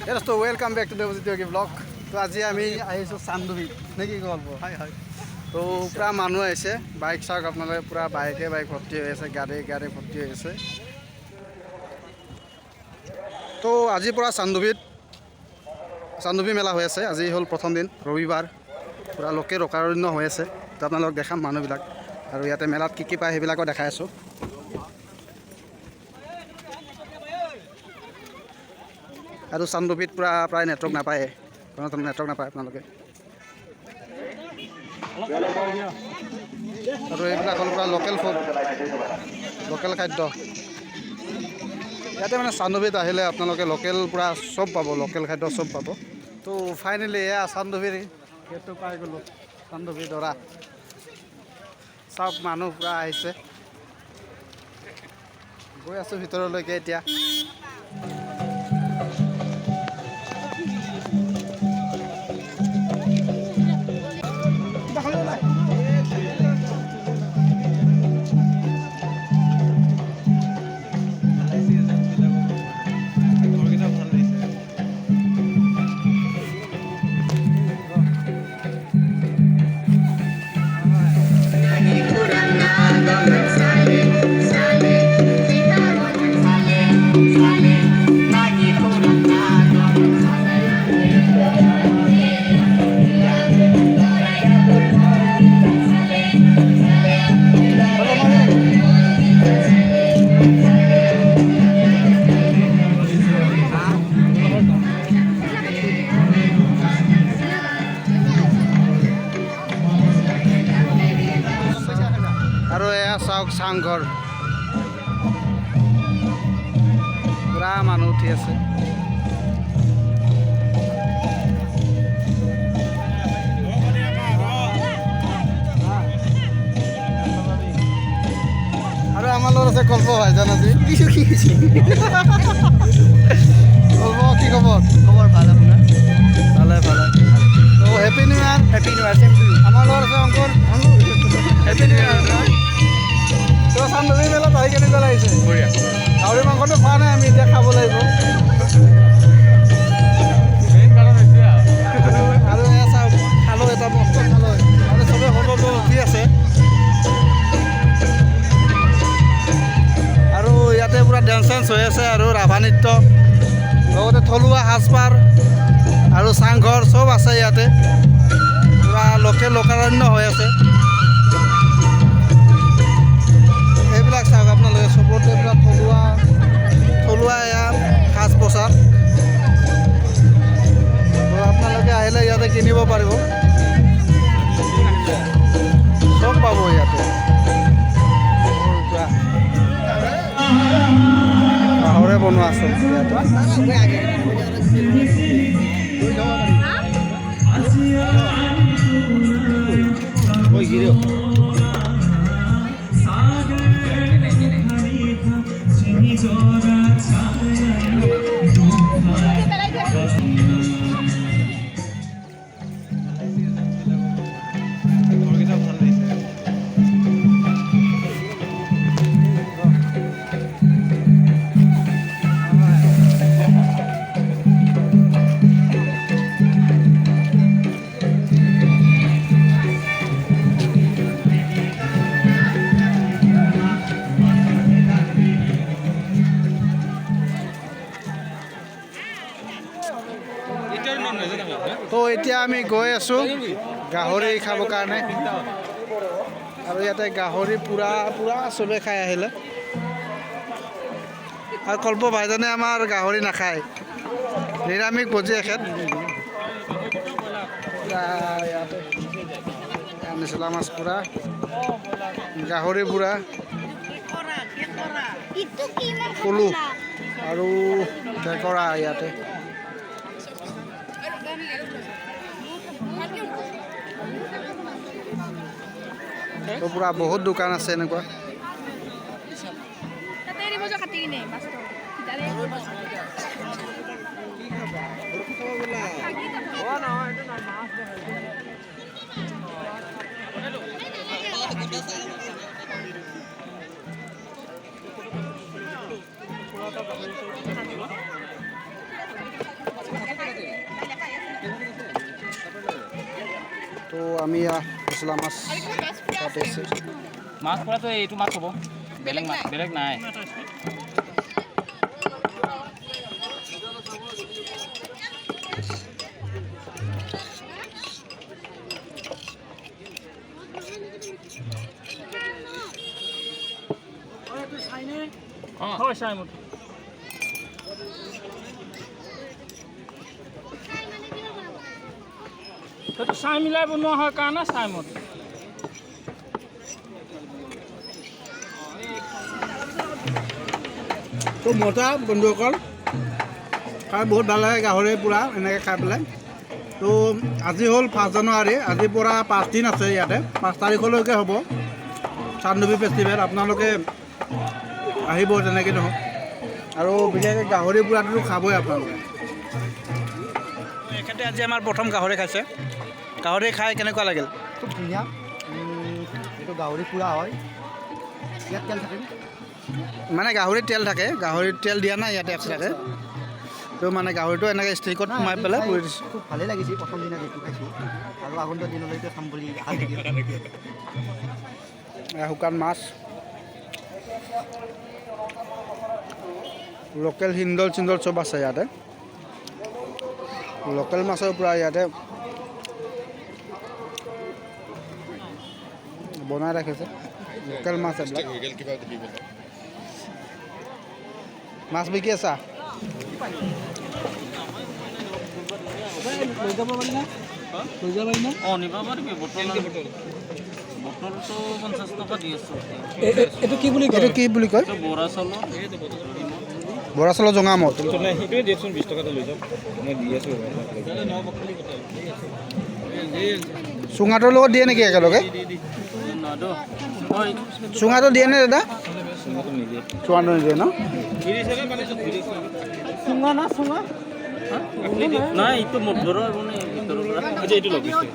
Yes, so welcome back to the Yogi vlog. তো আজি আমি আহিছোঁ চান্দুবি নে কি গল্প হয় হয় তো পুৰা মানুহ আহিছে বাইক চাওক আপোনালোকে পুৰা বাইকে বাইক ভৰ্তি হৈ আছে গাড়ী ভৰ্তি হৈ আছে তো আজিৰ পৰা চান্দুবি মেলা হৈ আছে আজি হ'ল প্ৰথম দিন ৰবিবাৰ পুৰা লোকে ৰকাৰণ্য হৈ আছে তো আপোনালোকক দেখাম মানুহবিলাক আৰু ইয়াতে মেলাত কি পায় সেইবিলাকো দেখাই আছোঁ আৰু চান্দুবিত প্ৰায় নেটৱৰ্ক নাপায় কোনো নেটৱৰ্ক নাপায় আপোনালোকে আৰু এইবিলাক হ'ল পুৰা লোকেল ফুড লোকেল খাদ্য ইয়াতে মানে চান্দুবিত আহিলে আপোনালোকে লোকেল পুৰা চব পাব লোকেল খাদ্য চব পাব তো ফাইনেলি এয়া চান্দুবিৰ গেটটো পাই গ'লোঁ চান্দুবি দৰা চব মানুহ পুৰা আহিছে গৈ আছোঁ ভিতৰলৈকে এতিয়া আৰু এয়া চাওক চাংঘৰ পুৰা মানুহ উঠি আছে আৰু আমাৰ লগত আছে কল্প ভাই জানাজি কল্প কি খবৰ খবৰ ভাল আপোনাৰ ভালে তো happy new year same to you আমাৰ লগত আছে অংকুৰ হেপী নিউ ইয়াৰ তো চান্দুবি মেলাত আহি কেনেকুৱা লাগিছে বঢ়িয়া গাহৰি মাংসটো খোৱা নাই আমি এতিয়া খাব লাগিব মেইন কাৰণ হৈছে আৰু এয়া চাওক খালোঁ এটা বস্তু খালোঁ আৰু চবে সৰু উঠি আছে আৰু ইয়াতে পুৰা ডেন্স চেন্স হৈ আছে আৰু ৰাভা নৃত্য লগতে থলুৱা সাজপাৰ আৰু চাংঘৰ চব আছে ইয়াতে পুৰা লোকাৰণ্য হৈ আছে এইবিলাক চাওক আপোনালোকে চবতে পুৰা থলুৱা ইয়াত সাজ পোছাক তো আপোনালোকে আহিলে ইয়াতে কিনিব পাৰিব চব পাব ইয়াতে গাহৰে বনোৱা আছে তো এতিয়া আমি গৈ আছোঁ গাহৰি খাবৰ কাৰণে আৰু ইয়াতে গাহৰি পুৰা চবে খাই আহিলে আৰু কল্প ভাইজানে আমাৰ গাহৰি নাখায় নিৰামিষ ভোজী এখেত ইয়াতে নিচলা মাছ পুৰা গাহৰি পুৰা পলু আৰু কেঁকৰা ইয়াতে তো পুৰা বহুত দোকান আছে এনেকুৱা আমি মছলা মাছ কাটি আছোঁ মাছ পৰাটো এইটো মাছ হ'ব বেলেগ মাছ বেলেগ নাই হয় চাই মোৰ সেইটো চাই মিলাই বনোৱা হয় কাৰণে চাই মোৰ তো মজা বন্ধুসকল খাই বহুত ভাল লাগে গাহৰি পূৰা এনেকৈ খাই পেলাই তো আজি হ'ল 5 জানুৱাৰী আজিৰ পৰা 5 দিন আছে ইয়াতে 5 তাৰিখলৈকে হ'ব চান্দুবি ফেষ্টিভেল আপোনালোকে আহিব তেনেকৈ নহওক আৰু বিশেষকৈ গাহৰি পূৰাটো খাবই আপোনালোকে এখেতে আজি আমাৰ প্ৰথম গাহৰি খাইছে গাহৰি খাই কেনেকুৱা লাগিল খুব ধুনীয়া এইটো গাহৰি পুৰা হয় ইয়াত তেল থাকে মানে গাহৰিত তেল থাকে গাহৰিত তেল দিয়া নাই ইয়াতে এক্সট্ৰাকৈ তো মানে গাহৰিটো এনেকৈ ষ্টিকত সোমাই পেলাই পুৰি দিছোঁ খুব ভালেই লাগিছে প্ৰথম দিনা যিটো খাইছোঁ আৰু আগন্তুক দিনলৈকে খাম বুলি আশা থাকিল শুকান মাছ লোকেল হিন্দল চিন্দল চব আছে ইয়াতে লোকেল মাছৰ পৰা ইয়াতে বনাই ৰাখিছে লোকেল মাছ এইবিলাক মাছ বিকি আছা অঁ নিব পাৰিবি বটলটো 50 টকা দি আছোঁ এইটো কি বুলি কয় বৰা চাউলৰ বৰা চাউলৰ জঙামত সেইটোৱে দিয়কচোন 20 টকাটো লৈ যাওক মই দি আছোঁ চুঙাটোৰ লগত দিয়ে নেকি একেলগে চুঙাটো দিয়ে নে দাদা চুঙাটো নিদিয়ে ন চুঙা না চুঙা নাই এইটো মধুৰৰ মানে ভিতৰৰ পৰা আচ্ছা এইটো লগাইছে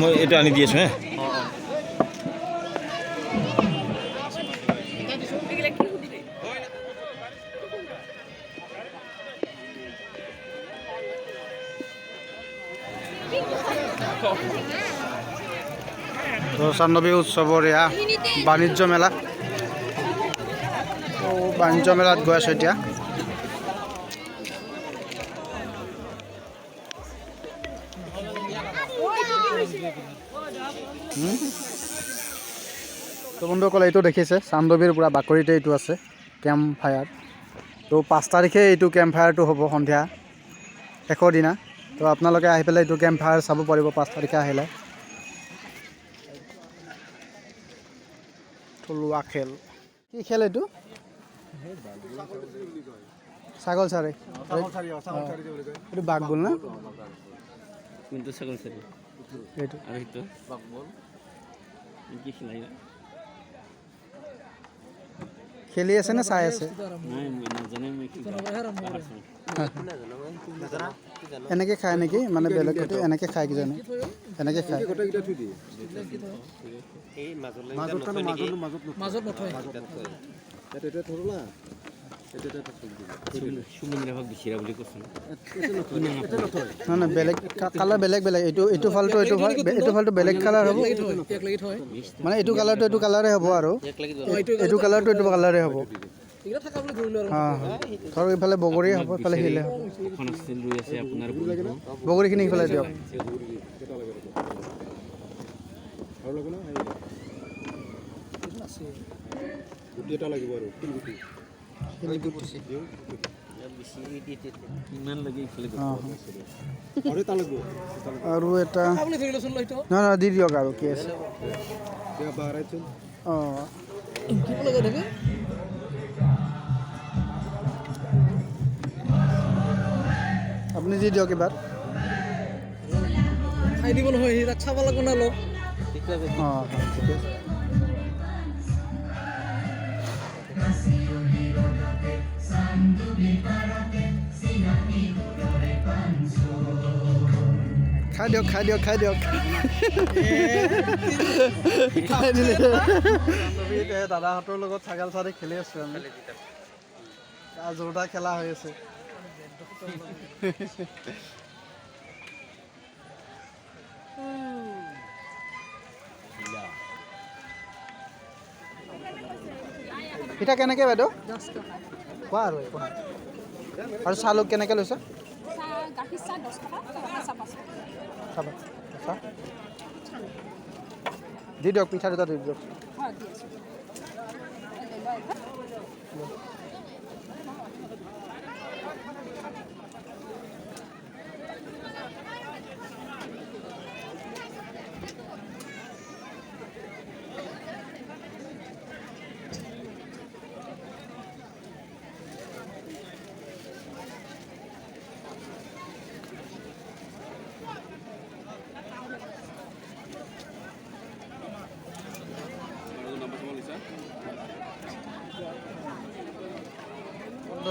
মই এইটো আনি দি আছোঁ হে তো চান্দুবি উৎসৱৰ এয়া বাণিজ্য মেলা তো বাণিজ্য মেলাত গৈ আছোঁ এতিয়া তো বন্ধুসকল এইটো দেখিছে চান্দুবিৰ পূৰা বাকৰিতে এইটো আছে কেম্প ফায়াৰ তো 5 তাৰিখে এইটো কেম্প ফায়াৰটো হ'ব সন্ধিয়া শেষৰ দিনা তো আপোনালোকে আহি পেলাই এইটো কেম্প ফায়াৰ চাব পাৰিব 5 তাৰিখে আহিলে থলুৱা খেল কি খেল এইটো ছাগল চাৰি এইটো বাঘ বল না কিন্তু ছাগল চাৰি এইটো আৰু এইটো বাঘ বল কি খেলাই খেলি আছে নে চাই আছে নাই মই নাজানে মই কি এনেকৈ খায় নেকি মানে বেলেগতে এনেকৈ খায় কি জানে এনেকৈ খায় নহয় নহয় বেলেগ কালাৰ বেলেগ বেলেগ এইটো ফালটো এইটো ফালটো বেলেগ কালাৰ হ'ব মানে এইটো কালাৰটো এইটো কালাৰে হ'ব আৰু এইটো কালাৰটো এইটো কালাৰে হ'ব ধৰক এইফালে বগৰী হ'ব এইফালে শিলে হ'ব বগৰীখিনি সিফালে দিয়ক আৰু এটা নহয় দি দিয়ক আৰু কি আছে অঁ আপুনি দি দিয়ক এবাৰ খাই দিব নহয় তাক চাব লাগিব না অলপ অঁ ঠিকে আছে খাই দিয়ক খাই দিয়ক খাই দিয়ক খাই দিলে দাদাহঁতৰ লগত ছাগাল চাৰি খেলি আছোঁ আমি জোৰদাৰ খেলা হৈ আছে পিঠা কেনেকৈ বাইদেউ কোৱা আৰু একো নাই আৰু চাহ লোক কেনেকৈ লৈছে গাখীৰ চাহ 10 টকা চাব চাহ দি দিয়ক পিঠা দুটা দি দিয়ক হয় দি আছোঁ লৈ লওক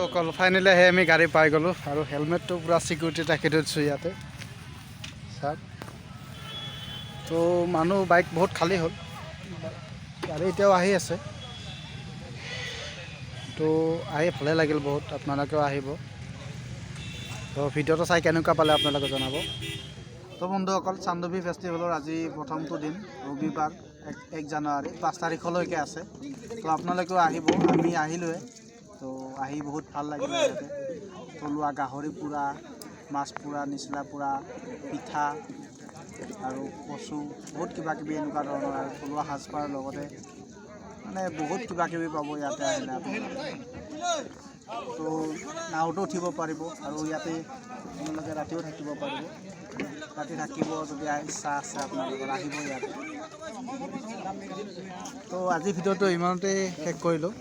অকল ফাইনেলি আহি আমি গাড়ী পাই গ'লোঁ আৰু হেলমেটটো পূৰা চিকিউৰিটি ৰাখি থৈছোঁ ইয়াতে চাওক তো মানুহ বাইক বহুত খালী হ'ল গাড়ী এতিয়াও আহি আছে তো আহি ভালে লাগিল বহুত আপোনালোকেও আহিব তো ভিডিঅ'টো চাই কেনেকুৱা পালে আপোনালোকে জনাব তো বন্ধুসকল চান্দৱী ফেষ্টিভেলৰ আজি প্ৰথমটো দিন ৰবিবাৰ 1 জানুৱাৰী 5 তাৰিখলৈকে আছে তো আপোনালোকেও আহিব আমি আহিলোৱে তো আহি বহুত ভাল লাগিলে ইয়াতে থলুৱা গাহৰি পোৰা মাছ পোৰা নিচলা পোৰা পিঠা আৰু কচু বহুত কিবা কিবি এনেকুৱা ধৰণৰ আৰু থলুৱা সাজপাৰৰ লগতে মানে বহুত কিবা কিবি পাব ইয়াতে আহিলে তো নাওতো উঠিব পাৰিব আৰু ইয়াতে আপোনালোকে ৰাতিও থাকিব পাৰিব ৰাতি থাকিব যদি ইচ্ছা আছে আপোনালোকৰ আহিব ইয়াতে তো আজি ভিডিঅ'টো ইমানতে শেষ কৰিলোঁ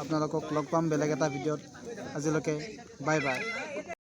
আপোনালোকক লগ পাম বেলেগ এটা ভিডিঅ'ত আজিলৈকে বাই বাই